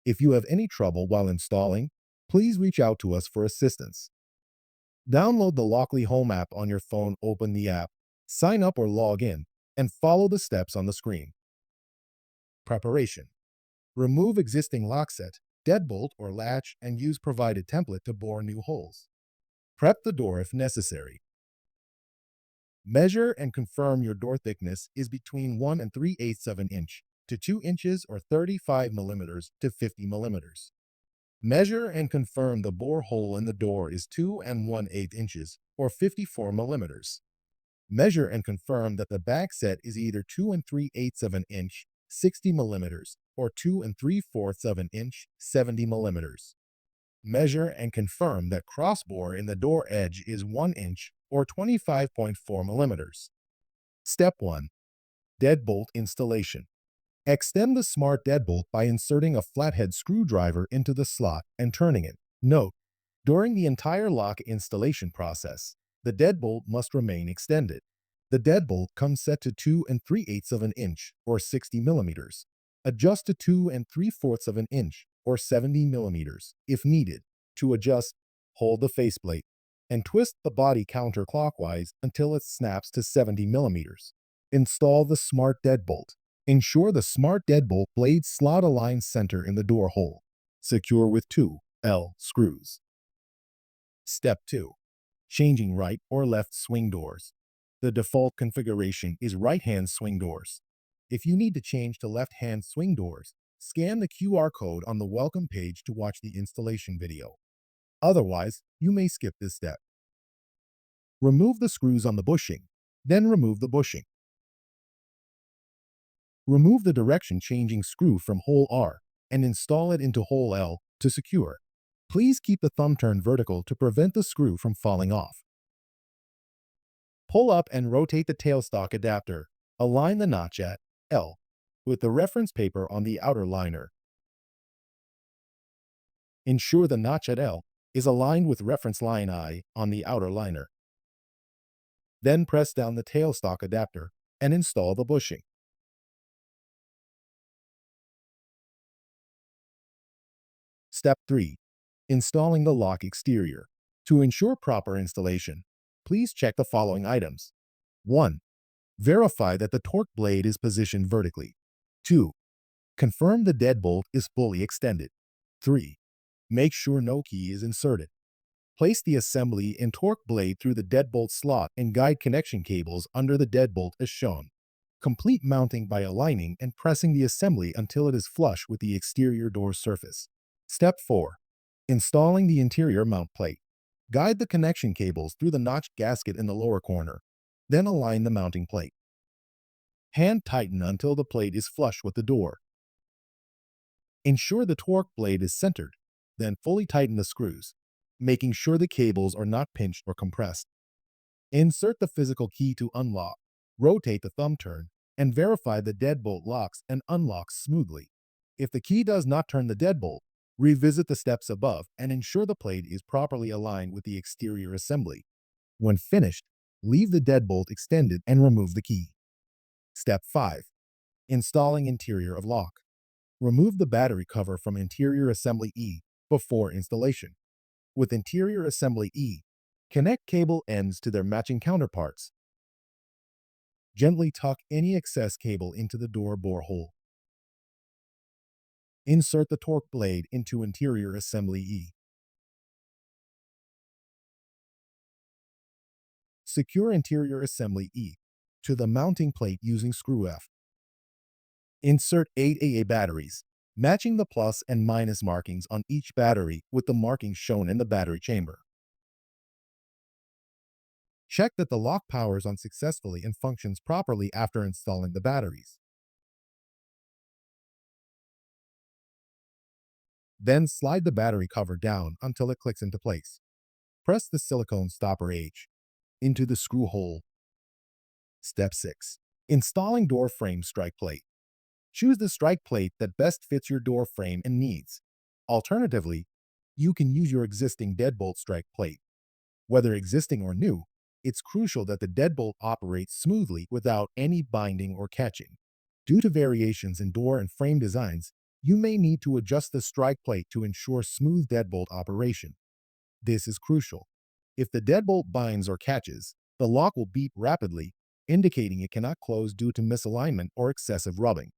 If you have any trouble while installing, please reach out to us for assistance. Download the Lockly Home app on your phone, open the app, sign up or log in, and follow the steps on the screen. Preparation. Remove existing lock set, deadbolt or latch, and use provided template to bore new holes. Prep the door if necessary. Measure and confirm your door thickness is between 1 and 3/8 of an inch to 2 inches or 35 millimeters to 50 millimeters. Measure and confirm the bore hole in the door is 2 and 1/8 inches or 54 millimeters. Measure and confirm that the back set is either 2 and 3/8 of an inch, 60 millimeters, or 2 and 3/4 of an inch, 70 millimeters. Measure and confirm that crossbore in the door edge is 1 inch or 25.4 millimeters. Step 1. Deadbolt installation. Extend the smart deadbolt by inserting a flathead screwdriver into the slot and turning it. Note: during the entire lock installation process, the deadbolt must remain extended. The deadbolt comes set to 2 and 3/8 of an inch or 60 millimeters. Adjust to 2 and 3/4 of an inch or 70 millimeters if needed. To adjust, hold the faceplate and twist the body counterclockwise until it snaps to 70 millimeters. Install the smart deadbolt. Ensure the smart deadbolt blade slot aligns center in the door hole. Secure with 2L screws. Step 2. Changing right or left swing doors. The default configuration is right-hand swing doors. If you need to change to left-hand swing doors, scan the QR code on the welcome page to watch the installation video. Otherwise, you may skip this step. Remove the screws on the bushing, then remove the bushing. Remove the direction-changing screw from hole R and install it into hole L to secure. Please keep the thumb turned vertical to prevent the screw from falling off. Pull up and rotate the tailstock adapter. Align the notch at L with the reference paper on the outer liner. Ensure the notch at L is aligned with reference line I on the outer liner. Then press down the tailstock adapter and install the bushing. Step 3. Installing the lock exterior. To ensure proper installation, please check the following items. 1. Verify that the torque blade is positioned vertically. 2. Confirm the deadbolt is fully extended. 3. Make sure no key is inserted. Place the assembly and torque blade through the deadbolt slot and guide connection cables under the deadbolt as shown. Complete mounting by aligning and pressing the assembly until it is flush with the exterior door surface. Step 4. Installing the interior mount plate. Guide the connection cables through the notched gasket in the lower corner, then align the mounting plate. Hand tighten until the plate is flush with the door. Ensure the torque blade is centered, then fully tighten the screws, making sure the cables are not pinched or compressed. Insert the physical key to unlock, rotate the thumb turn, and verify the deadbolt locks and unlocks smoothly. If the key does not turn the deadbolt, revisit the steps above and ensure the plate is properly aligned with the exterior assembly. When finished, leave the deadbolt extended and remove the key. Step 5. Installing interior of lock. Remove the battery cover from interior assembly E before installation. With interior assembly E, connect cable ends to their matching counterparts. Gently tuck any excess cable into the door bore hole. Insert the torque blade into interior assembly E. Secure interior assembly E to the mounting plate using screw F. Insert 8 AA batteries, matching the plus and minus markings on each battery with the markings shown in the battery chamber. Check that the lock powers on successfully and functions properly after installing the batteries. Then slide the battery cover down until it clicks into place. Press the silicone stopper H into the screw hole. Step 6. Installing door frame strike plate. Choose the strike plate that best fits your door frame and needs. Alternatively, you can use your existing deadbolt strike plate. Whether existing or new, it's crucial that the deadbolt operates smoothly without any binding or catching. Due to variations in door and frame designs, You may need to adjust the strike plate to ensure smooth deadbolt operation. This is crucial. If the deadbolt binds or catches, the lock will beep rapidly, indicating it cannot close due to misalignment or excessive rubbing.